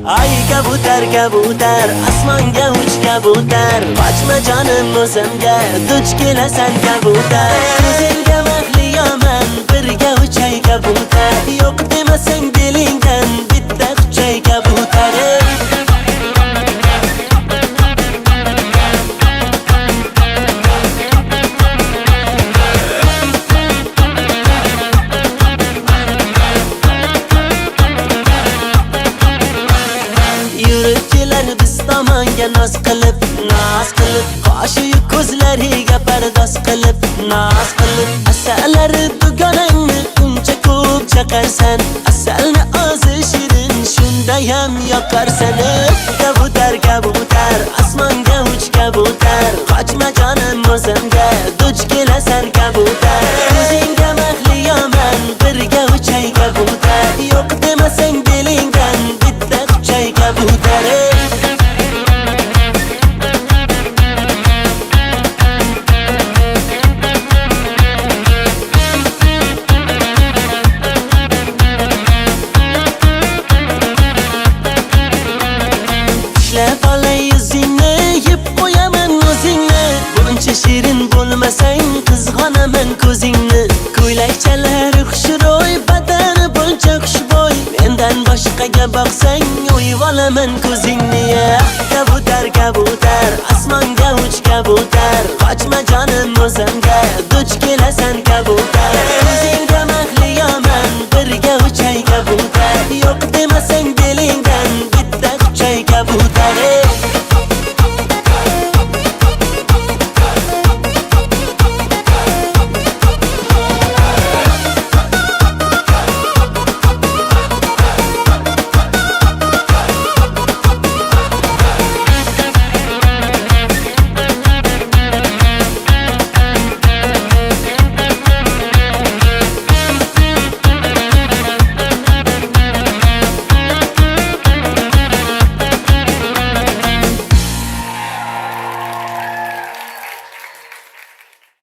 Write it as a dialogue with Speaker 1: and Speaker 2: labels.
Speaker 1: Ay kabutar kabutar, osmonga uch kabutar, qochma jonim o'zimga, duch kelasan kabutar. Ko'zingga mahliyoman, birga uchay kabutar, yo'q demasang dilingdan bitta quchay kabutar. Yuribchilar biz tomonga noz qilib, qoshi ko'zlariga pardoz qilib, noz qilib. Asalari dugonangni uncha ko'p chaqarsan, asalni ozi shirin shundayam yoqarsan. Kabutar kabutar, osmonga uch kabutar, qochma jonim o'zimga, duch kelasan kabutar. Ko'zingga mahliyoman, birga uchay kabutar, yo'q demasang dilingdan bitta quchay kabutar. Ishlab olay yuzingni, yeb qo'yaman o'zingni. Buncha shirin bo'lmasang, qizg'onaman ko'zingni. Ko'ylakchalari xushro'y, badani buncha xushbo'y. Mendan boshqaga boqsang, o'yib olaman ko'zingni.